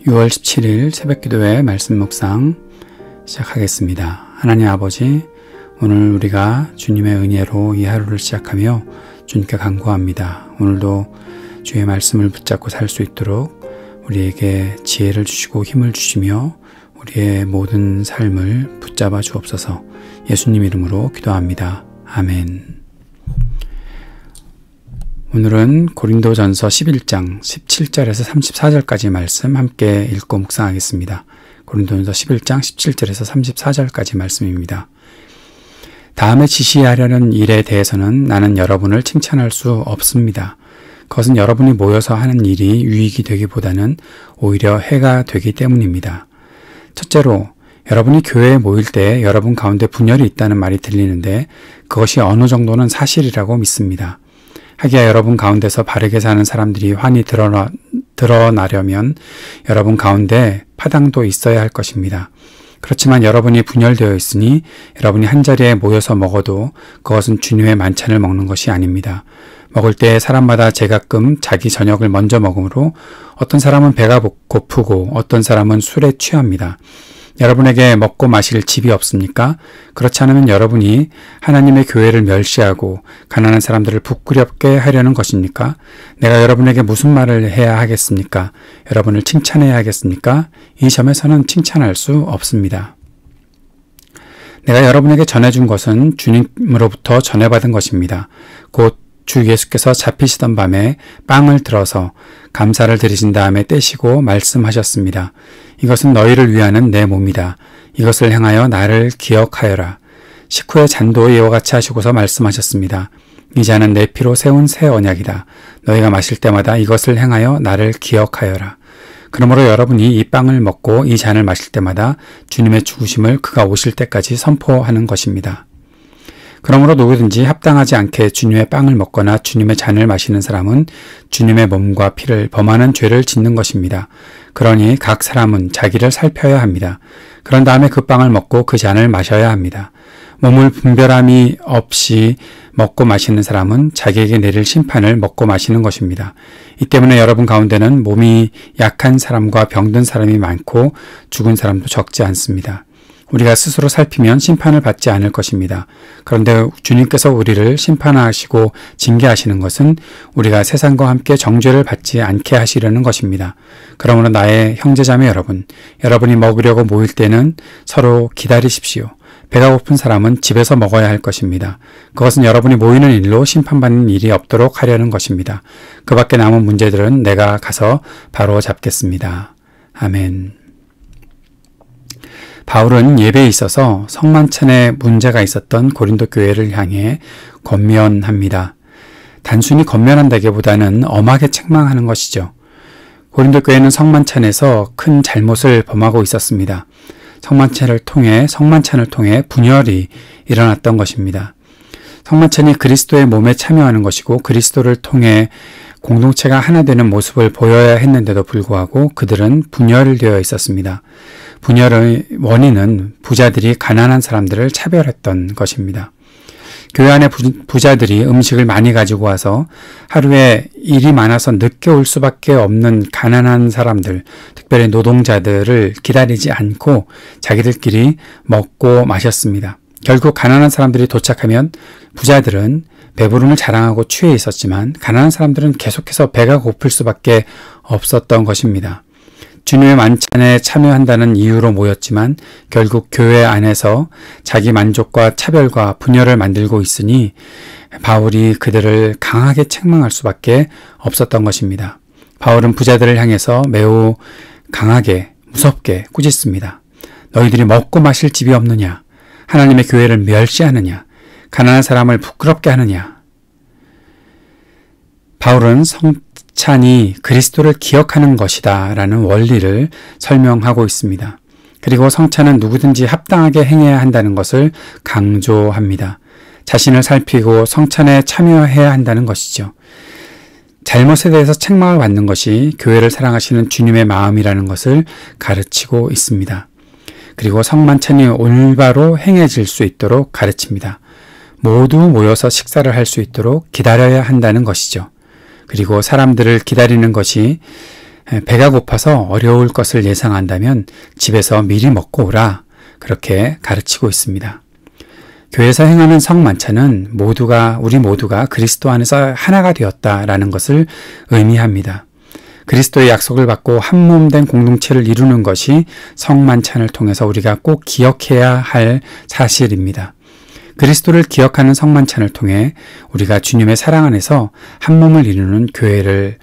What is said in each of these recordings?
6월 17일 새벽기도회 말씀 묵상 시작하겠습니다. 하나님 아버지, 오늘 우리가 주님의 은혜로 이 하루를 시작하며 주님께 간구합니다. 오늘도 주의 말씀을 붙잡고 살 수 있도록 우리에게 지혜를 주시고 힘을 주시며 우리의 모든 삶을 붙잡아 주옵소서. 예수님 이름으로 기도합니다. 아멘. 오늘은 고린도전서 11장 17절에서 34절까지 말씀 함께 읽고 묵상하겠습니다. 고린도전서 11장 17절에서 34절까지 말씀입니다. 다음에 지시하려는 일에 대해서는 나는 여러분을 칭찬할 수 없습니다. 그것은 여러분이 모여서 하는 일이 유익이 되기보다는 오히려 해가 되기 때문입니다. 첫째로, 여러분이 교회에 모일 때 여러분 가운데 분열이 있다는 말이 들리는데 그것이 어느 정도는 사실이라고 믿습니다. 하기야 여러분 가운데서 바르게 사는 사람들이 환히 드러나려면 여러분 가운데 파당도 있어야 할 것입니다. 그렇지만 여러분이 분열되어 있으니 여러분이 한자리에 모여서 먹어도 그것은 주님의 만찬을 먹는 것이 아닙니다. 먹을 때 사람마다 제각금 자기 저녁을 먼저 먹으므로 어떤 사람은 배가 고프고 어떤 사람은 술에 취합니다. 여러분에게 먹고 마실 집이 없습니까? 그렇지 않으면 여러분이 하나님의 교회를 멸시하고 가난한 사람들을 부끄럽게 하려는 것입니까? 내가 여러분에게 무슨 말을 해야 하겠습니까? 여러분을 칭찬해야 하겠습니까? 이 점에서는 칭찬할 수 없습니다. 내가 여러분에게 전해준 것은 주님으로부터 전해받은 것입니다. 곧 주 예수께서 잡히시던 밤에 빵을 들어서 감사를 드리신 다음에 떼시고 말씀하셨습니다. 이것은 너희를 위하는 내 몸이다. 이것을 향하여 나를 기억하여라. 식후에 잔도 이와 같이 하시고서 말씀하셨습니다. 이 잔은 내 피로 세운 새 언약이다. 너희가 마실 때마다 이것을 행하여 나를 기억하여라. 그러므로 여러분이 이 빵을 먹고 이 잔을 마실 때마다 주님의 죽으심을 그가 오실 때까지 선포하는 것입니다. 그러므로 누구든지 합당하지 않게 주님의 빵을 먹거나 주님의 잔을 마시는 사람은 주님의 몸과 피를 범하는 죄를 짓는 것입니다. 그러니 각 사람은 자기를 살펴야 합니다. 그런 다음에 그 빵을 먹고 그 잔을 마셔야 합니다. 몸을 분별함이 없이 먹고 마시는 사람은 자기에게 내릴 심판을 먹고 마시는 것입니다. 이 때문에 여러분 가운데는 몸이 약한 사람과 병든 사람이 많고 죽은 사람도 적지 않습니다. 우리가 스스로 살피면 심판을 받지 않을 것입니다. 그런데 주님께서 우리를 심판하시고 징계하시는 것은 우리가 세상과 함께 정죄를 받지 않게 하시려는 것입니다. 그러므로 나의 형제자매 여러분, 여러분이 먹으려고 모일 때는 서로 기다리십시오. 배가 고픈 사람은 집에서 먹어야 할 것입니다. 그것은 여러분이 모이는 일로 심판받는 일이 없도록 하려는 것입니다. 그 밖에 남은 문제들은 내가 가서 바로 잡겠습니다. 아멘. 바울은 예배에 있어서 성만찬에 문제가 있었던 고린도 교회를 향해 권면합니다. 단순히 권면한다기보다는 엄하게 책망하는 것이죠. 고린도 교회는 성만찬에서 큰 잘못을 범하고 있었습니다. 성만찬을 통해 분열이 일어났던 것입니다. 성만찬이 그리스도의 몸에 참여하는 것이고 그리스도를 통해 공동체가 하나 되는 모습을 보여야 했는데도 불구하고 그들은 분열되어 있었습니다. 분열의 원인은 부자들이 가난한 사람들을 차별했던 것입니다. 교회 안에 부자들이 음식을 많이 가지고 와서 하루에 일이 많아서 늦게 올 수밖에 없는 가난한 사람들, 특별히 노동자들을 기다리지 않고 자기들끼리 먹고 마셨습니다. 결국 가난한 사람들이 도착하면 부자들은 배부름을 자랑하고 취해 있었지만 가난한 사람들은 계속해서 배가 고플 수밖에 없었던 것입니다. 주님의 만찬에 참여한다는 이유로 모였지만 결국 교회 안에서 자기 만족과 차별과 분열을 만들고 있으니 바울이 그들을 강하게 책망할 수밖에 없었던 것입니다. 바울은 부자들을 향해서 매우 강하게 무섭게 꾸짖습니다. 너희들이 먹고 마실 집이 없느냐? 하나님의 교회를 멸시하느냐? 가난한 사람을 부끄럽게 하느냐? 바울은 성찬이 그리스도를 기억하는 것이다 라는 원리를 설명하고 있습니다. 그리고 성찬은 누구든지 합당하게 행해야 한다는 것을 강조합니다. 자신을 살피고 성찬에 참여해야 한다는 것이죠. 잘못에 대해서 책망을 받는 것이 교회를 사랑하시는 주님의 마음이라는 것을 가르치고 있습니다. 그리고 성만찬이 올바로 행해질 수 있도록 가르칩니다. 모두 모여서 식사를 할 수 있도록 기다려야 한다는 것이죠. 그리고 사람들을 기다리는 것이 배가 고파서 어려울 것을 예상한다면 집에서 미리 먹고 오라. 그렇게 가르치고 있습니다. 교회에서 행하는 성만찬은 우리 모두가 그리스도 안에서 하나가 되었다라는 것을 의미합니다. 그리스도의 약속을 받고 한 몸 된 공동체를 이루는 것이 성만찬을 통해서 우리가 꼭 기억해야 할 사실입니다. 그리스도를 기억하는 성만찬을 통해 우리가 주님의 사랑 안에서 한 몸을 이루는 교회를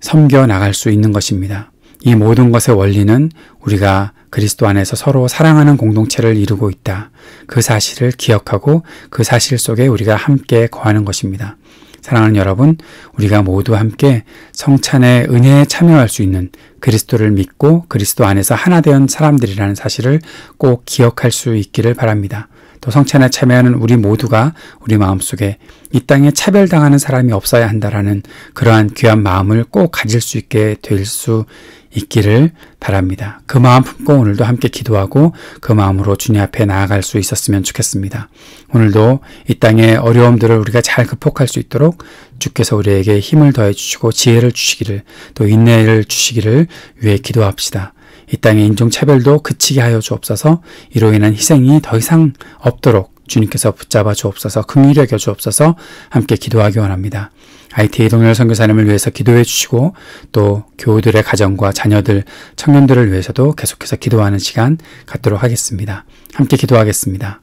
섬겨 나갈 수 있는 것입니다. 이 모든 것의 원리는 우리가 그리스도 안에서 서로 사랑하는 공동체를 이루고 있다. 그 사실을 기억하고 그 사실 속에 우리가 함께 거하는 것입니다. 사랑하는 여러분, 우리가 모두 함께 성찬의 은혜에 참여할 수 있는 그리스도를 믿고 그리스도 안에서 하나 된 사람들이라는 사실을 꼭 기억할 수 있기를 바랍니다. 또 성찬에 참여하는 우리 모두가 우리 마음속에 이 땅에 차별당하는 사람이 없어야 한다라는 그러한 귀한 마음을 꼭 가질 수 있게 될 수 있기를 바랍니다. 그 마음 품고 오늘도 함께 기도하고 그 마음으로 주님 앞에 나아갈 수 있었으면 좋겠습니다. 오늘도 이 땅의 어려움들을 우리가 잘 극복할 수 있도록 주께서 우리에게 힘을 더해 주시고 지혜를 주시기를 또 인내를 주시기를 위해 기도합시다. 이 땅의 인종차별도 그치게 하여 주옵소서. 이로 인한 희생이 더 이상 없도록 주님께서 붙잡아 주옵소서. 긍휼히 여겨 주옵소서. 함께 기도하기 원합니다. ITA 동열 선교사님을 위해서 기도해 주시고 또 교우들의 가정과 자녀들, 청년들을 위해서도 계속해서 기도하는 시간 갖도록 하겠습니다. 함께 기도하겠습니다.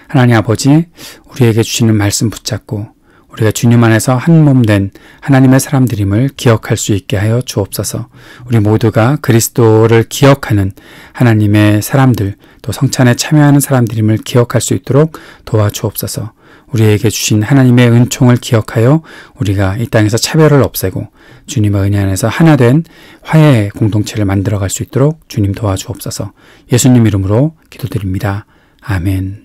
하나님 아버지, 우리에게 주시는 말씀 붙잡고 우리가 주님 안에서 한 몸 된 하나님의 사람들임을 기억할 수 있게 하여 주옵소서. 우리 모두가 그리스도를 기억하는 하나님의 사람들, 또 성찬에 참여하는 사람들임을 기억할 수 있도록 도와주옵소서. 우리에게 주신 하나님의 은총을 기억하여 우리가 이 땅에서 차별을 없애고 주님의 은혜 안에서 하나 된 화해의 공동체를 만들어갈 수 있도록 주님 도와주옵소서. 예수님 이름으로 기도드립니다. 아멘.